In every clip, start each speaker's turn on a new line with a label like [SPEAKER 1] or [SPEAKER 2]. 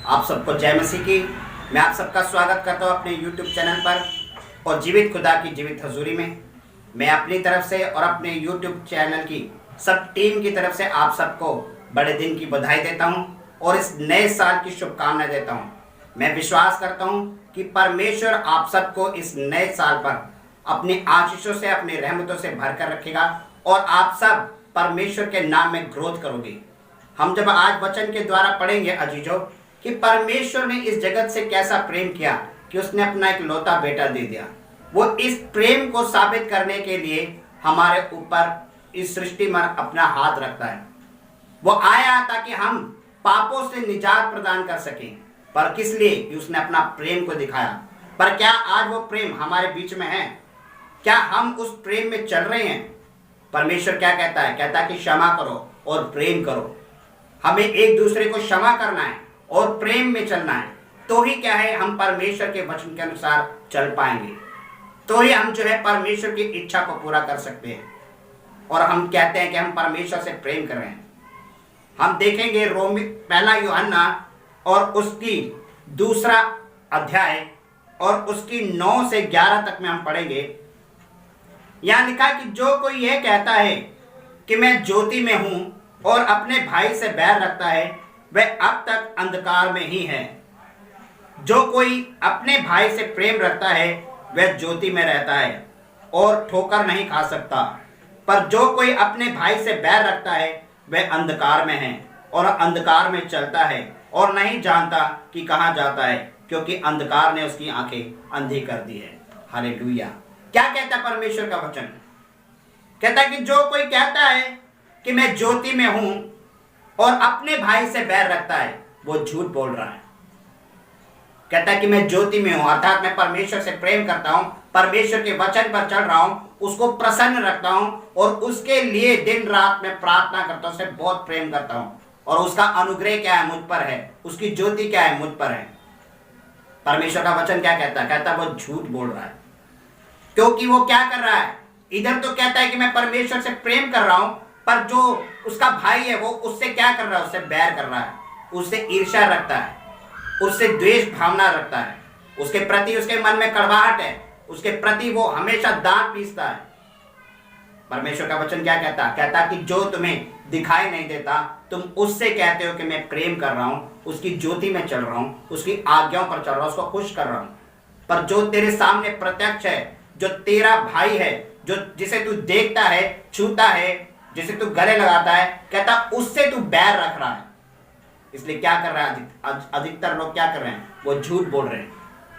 [SPEAKER 1] आप सबको जय मसीह की। मैं आप सबका स्वागत करता हूँ अपने YouTube चैनल पर और जीवित खुदा की जीवित हजूरी में। मैं अपनी तरफ से और अपने YouTube चैनल की सब टीम की तरफ से आप सबको बड़े दिन की बधाई देता हूँ और इस नए साल की शुभकामनाएं देता हूँ। मैं विश्वास करता हूँ कि परमेश्वर आप सबको इस नए साल पर अपनी आशीषों से, अपनी रहमतों से भरकर रखेगा और आप सब परमेश्वर के नाम में ग्रोथ करोगे। हम जब आज वचन के द्वारा पढ़ेंगे अजीजों कि परमेश्वर ने इस जगत से कैसा प्रेम किया कि उसने अपना एक लौता बेटा दे दिया। वो इस प्रेम को साबित करने के लिए हमारे ऊपर इस सृष्टि में अपना हाथ रखता है। वो आया ताकि हम पापों से निजात प्रदान कर सकें। पर किस लिए? कि उसने अपना प्रेम को दिखाया। पर क्या आज वो प्रेम हमारे बीच में है? क्या हम उस प्रेम में चल रहे हैं? परमेश्वर क्या कहता है? कहता है कि क्षमा करो और प्रेम करो। हमें एक दूसरे को क्षमा करना है और प्रेम में चलना है, तो ही क्या है, हम परमेश्वर के वचन के अनुसार चल पाएंगे। तो ही हम जो है परमेश्वर की इच्छा को पूरा कर सकते हैं। और हम कहते हैं कि हम परमेश्वर से प्रेम कर रहे हैं। हम देखेंगे रोमी पहला यूहन्ना और उसकी दूसरा अध्याय और उसकी 9 से 11 तक में हम पढ़ेंगे। यहां लिखा है कि जो कोई यह कहता है कि मैं ज्योति में हूं और अपने भाई से बैर रखता है, वह अब तक अंधकार में ही है। जो कोई अपने भाई से प्रेम रखता है वह ज्योति में रहता है और ठोकर नहीं खा सकता। पर जो कोई अपने भाई से बैर रखता है वह अंधकार में है और अंधकार में चलता है और नहीं जानता कि कहां जाता है, क्योंकि अंधकार ने उसकी आंखें अंधी कर दी है। हालेलुया। क्या कहता है परमेश्वर का वचन? कहता है कि जो कोई कहता है कि मैं ज्योति में हूं और अपने भाई से बैर रखता है, वो झूठ बोल रहा है। कहता है कि मैं ज्योति में हूं, अर्थात मैं परमेश्वर से प्रेम करता हूं, परमेश्वर के वचन पर चल रहा हूं, उसको प्रसन्न रखता हूं और उसके लिए दिन रात में प्रार्थना करता हूं, उससे बहुत प्रेम करता हूं और उसका अनुग्रह क्या है? मुझ पर है। उसकी ज्योति क्या है? मुझ पर है। परमेश्वर का वचन क्या कहता है? कहता है वो झूठ बोल रहा है। क्योंकि वो क्या कर रहा है? इधर तो कहता है कि मैं परमेश्वर से प्रेम कर रहा हूं, पर जो उसका भाई है वो उससे क्या कर रहा है? उससे बैर कर रहा है, उससे ईर्ष्या रखता है, उससे द्वेष भावना रखता है, उसके प्रति उसके मन में कड़वाहट है, उसके प्रति वो हमेशा दांत पीसता है। परमेश्वर का वचन क्या कहता है? कहता कि जो तुम्हें दिखाई नहीं देता तुम उससे कहते हो कि मैं प्रेम कर रहा हूं, उसकी ज्योति में चल रहा हूं, उसकी आज्ञाओं पर चल रहा हूं, उसको खुश कर रहा हूं। पर जो तेरे सामने प्रत्यक्ष है, जो तेरा भाई है, जो जिसे तू देखता है, छूता है, जिसे तू गले लगाता है, कहता उससे तू बैर रख रहा है। इसलिए क्या कर रहा है? अधिकतर लोग क्या कर रहे हैं? वो झूठ बोल रहे हैं।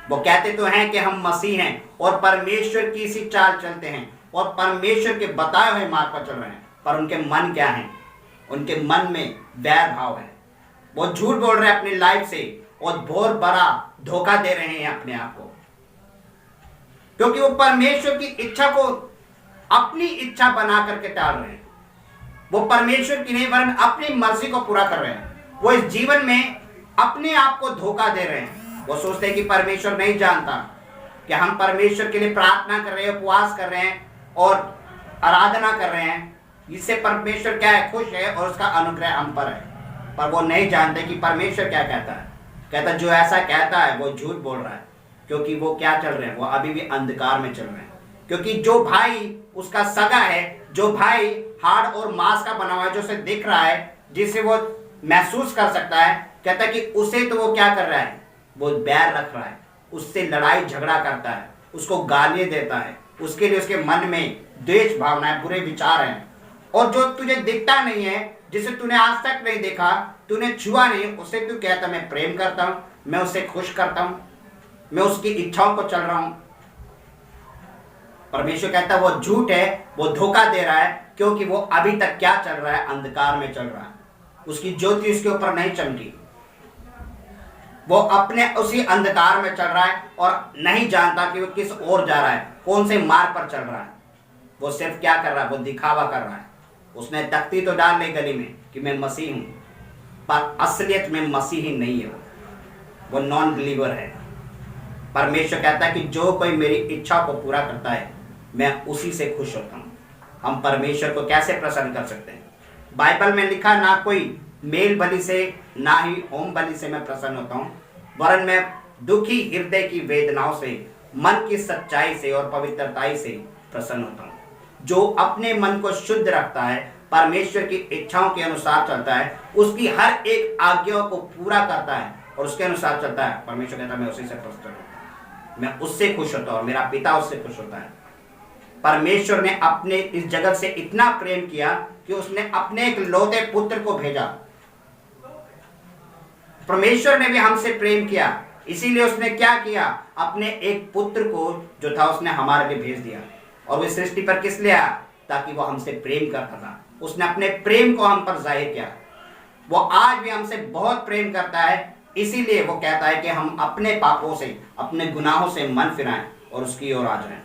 [SPEAKER 1] वो कहते तो हैं कि हम मसीह हैं और परमेश्वर की सी चाल चलते हैं और परमेश्वर के बताए हुए मार्ग पर चल रहे हैं, पर उनके मन क्या है? उनके मन में बैर भाव है। वो झूठ बोल रहे हैं अपनी लाइफ से और बहुत बड़ा धोखा दे रहे हैं अपने आप को, क्योंकि वो परमेश्वर की इच्छा को अपनी इच्छा बना करके टाल रहे हैं। वो परमेश्वर की नहीं वरन अपनी मर्जी को पूरा कर रहे हैं। वो इस जीवन में अपने आप को धोखा दे रहे हैं। वो सोचते हैं कि परमेश्वर नहीं जानता कि हम परमेश्वर के लिए प्रार्थना कर रहे हैं, उपवास कर रहे हैं और आराधना कर रहे हैं, इससे परमेश्वर क्या है? खुश है और उसका अनुग्रह हम पर है। पर वो नहीं जानते कि परमेश्वर क्या कहता है। कहता जो ऐसा कहता है वो झूठ बोल रहा है, क्योंकि वो क्या चल रहे हैं? वो अभी भी अंधकार में चल रहे हैं। क्योंकि जो भाई उसका सगा है, जो भाई हाड़ और मांस का बना हुआ है, जो उसे दिख रहा है, जिसे वो महसूस कर सकता है, कहता है कि उसे तो वो क्या कर रहा है? वो बैर रख रहा है, उससे लड़ाई झगड़ा करता है, उसको गालियां देता है, उसके लिए उसके मन में द्वेष भावना है, बुरे विचार हैं। और जो तुझे दिखता नहीं है, जिसे तूने आज तक नहीं देखा, तूने छुआ नहीं, उसे तू कहता मैं प्रेम करता हूं, मैं उसे खुश करता हूं, मैं उसकी इच्छाओं को चल रहा हूं। परमेश्वर कहता है वो झूठ है, वो धोखा दे रहा है, क्योंकि वो अभी तक क्या चल रहा है? अंधकार में चल रहा है। उसकी ज्योति उसके ऊपर नहीं चमकी। वो अपने उसी अंधकार में चल रहा है और नहीं जानता कि वो किस ओर जा रहा है, कौन से मार्ग पर चल रहा है। वो सिर्फ क्या कर रहा है? वो दिखावा कर रहा है। उसने तख्ती तो डाल ली गली में कि मैं मसीह हूं, पर असलियत में मसीह ही नहीं है। वो नॉन बिलीवर है। परमेश्वर कहता है कि जो कोई मेरी इच्छा को पूरा करता है मैं उसी से खुश होता हूं। हम परमेश्वर को कैसे प्रसन्न कर सकते हैं? बाइबल में लिखा ना कोई मेल बलि से ना ही होम बलि से मैं प्रसन्न होता हूँ, वरन मैं दुखी हृदय की वेदनाओं से, मन की सच्चाई से और पवित्रताई से प्रसन्न होता हूँ। जो अपने मन को शुद्ध रखता है, परमेश्वर की इच्छाओं के अनुसार चलता है, उसकी हर एक आज्ञा को पूरा करता है और उसके अनुसार चलता है, परमेश्वर कहता है मैं उसी से प्रसन्न होता हूँ, मैं उससे खुश होता हूँ और मेरा पिता उससे खुश होता है। परमेश्वर ने अपने इस जगत से इतना प्रेम किया कि उसने अपने एक लौते पुत्र को भेजा। परमेश्वर ने भी हमसे प्रेम किया, इसीलिए उसने क्या किया, अपने एक पुत्र को जो था उसने हमारे लिए भेज दिया। और वो सृष्टि पर किस लिए आया, ताकि वो हमसे प्रेम करता था। उसने अपने प्रेम को हम पर जाहिर किया। वो आज भी हमसे बहुत प्रेम करता है, इसीलिए वो कहता है कि हम अपने पापों से, अपने गुनाहों से मन फिराएं और उसकी ओर आ जाएं।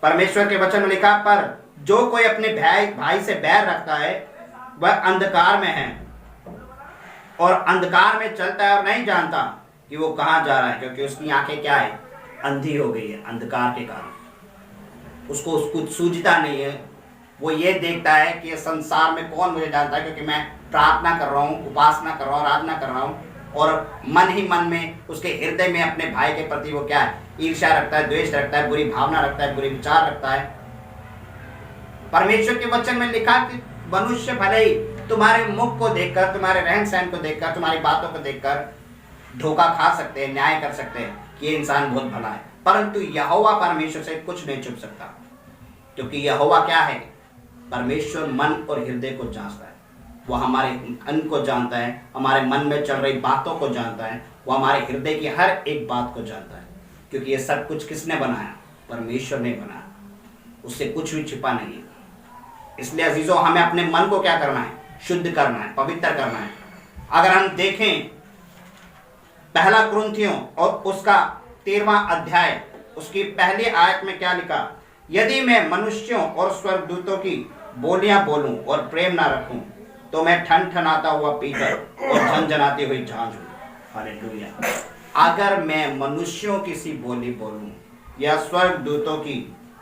[SPEAKER 1] परमेश्वर के वचन में लिखा, पर जो कोई अपने भाई से बैर रखता है वह अंधकार में है और अंधकार में चलता है और नहीं जानता कि वो कहाँ जा रहा है, क्योंकि उसकी आंखें क्या है, अंधी हो गई है अंधकार के कारण। उसको कुछ सूझता नहीं है। वो ये देखता है कि संसार में कौन मुझे जानता है, क्योंकि मैं प्रार्थना कर रहा हूँ, उपासना कर रहा हूँ, आराधना कर रहा हूँ, और मन ही मन में उसके हृदय में अपने भाई के प्रति वो क्या है, ईर्ष्या रखता है, द्वेष रखता है, बुरी भावना रखता है, बुरे विचार रखता है। परमेश्वर के वचन में लिखा कि मनुष्य भले ही तुम्हारे मुख को देखकर, तुम्हारे रहन सहन को देखकर, तुम्हारी बातों को देखकर धोखा खा सकते हैं, न्याय कर सकते हैं कि ये इंसान बहुत भला है, परंतु यहोवा परमेश्वर से कुछ नहीं छुप सकता, क्योंकि यहोवा क्या है, परमेश्वर मन और हृदय को जांचता है। वो हमारे अन्न को जानता है, हमारे मन में चल रही बातों को जानता है, वो हमारे हृदय की हर एक बात को जानता है, क्योंकि ये सब कुछ किसने बनाया, परमेश्वर ने बनाया, उससे कुछ भी छिपा नहीं है। इसलिए अजीजों, हमें अपने मन को क्या करना है, शुद्ध करना है, पवित्र करना है। अगर हम देखें पहला कुरिन्थियों और उसका 13वां अध्याय, उसकी पहली आयत में क्या लिखा, यदि मैं मनुष्यों और स्वर्गदूतों की बोलियां बोलूं और प्रेम ना रखूं, तो मैं ठनठनाता हुआ पीतल और झनझनाती हुई झांझ हूं। हालेलुया। अगर मैं मनुष्यों की सी बोली बोलूं या स्वर्गदूतों की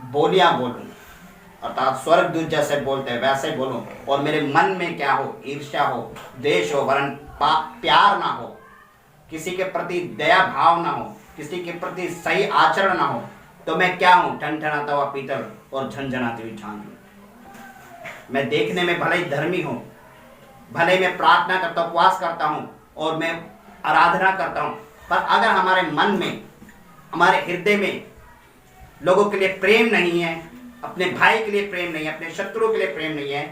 [SPEAKER 1] बोलियां बोलूं, अर्थात स्वर्गदूत जैसे बोलते हैं वैसे बोलूं, और मेरे मन में क्या हो, ईर्ष्या हो, द्वेष हो, वरन प्यार ना हो, किसी के प्रति दया भाव ना हो, किसी के प्रति सही आचरण ना हो, तो मैं क्या हूं, ठनठनाता हुआ पीतल और झनझनाती हुई झांझ हूं। मैं देखने में भले ही धर्मी हूं, भले मैं प्रार्थना करता हूं, उपवास करता हूं और मैं आराधना करता हूं, पर अगर हमारे मन में, हमारे हृदय में लोगों के लिए प्रेम नहीं है, अपने भाई के लिए प्रेम नहीं है, अपने शत्रुओं के लिए प्रेम नहीं है,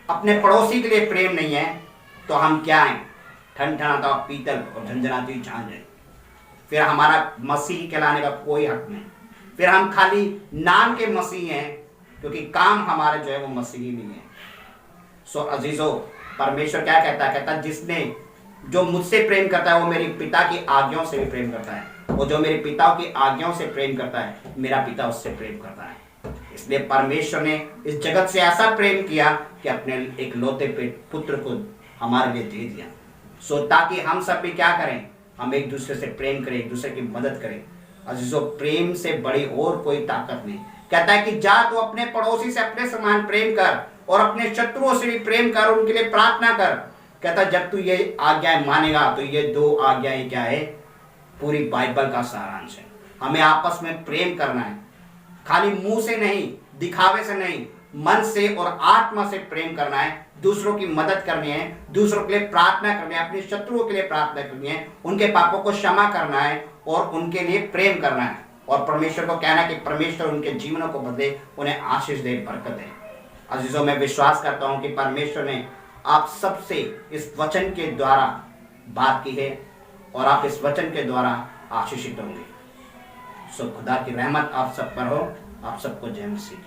[SPEAKER 1] अपने पड़ोसी के लिए प्रेम नहीं है, तो हम क्या हैं, ठनठनाता हुआ पीतल और झंझनाती हुई झांझ है। फिर हमारा मसीह कहलाने का कोई हक नहीं, फिर हम खाली नाम के मसीह हैं, क्योंकि काम हमारे जो है वो मसीही नहीं है। सो अजीजों, परमेश्वर क्या कहता है, कहता जिसने जो मुझसे प्रेम करता है वो मेरे पिता की आज्ञाओं से भी प्रेम करता है, वो जो मेरे पिता की आज्ञाओं से प्रेम करता है, मेरा पिता उससे प्रेम करता है। इसलिए परमेश्वर ने इस जगत से ऐसा प्रेम किया कि अपने एक लौते पुत्र को हमारे लिए दे दिया, सो ताकि हम सब भी क्या करें, हम एक दूसरे से प्रेम करें, एक दूसरे की मदद करें। अजीजों, प्रेम से बड़ी और कोई ताकत नहीं। कहता है कि जा तो अपने पड़ोसी से अपने समान प्रेम कर और अपने शत्रुओं से भी प्रेम कर, उनके लिए प्रार्थना कर। कहता जब तू ये आज्ञाएं मानेगा तो ये 2 आज्ञाएं क्या है, पूरी बाइबल का सारांश है। हमें आपस में प्रेम करना है, खाली मुंह से नहीं, दिखावे से नहीं, मन से और आत्मा से प्रेम करना है। दूसरों की मदद करनी है, दूसरों के लिए प्रार्थना करनी है, अपने शत्रुओं के लिए प्रार्थना करनी है, उनके पापों को क्षमा करना है और उनके लिए प्रेम करना है। और परमेश्वर को कहना है कि परमेश्वर उनके जीवनों को बदले, उन्हें आशीष दे, बरकत दे। अजीजों, मैं विश्वास करता हूं कि परमेश्वर ने आप सबसे इस वचन के द्वारा बात की है और आप इस वचन के द्वारा आशीषित होंगे। सो खुदा की रहमत आप सब पर हो। आप सबको जय मसीह।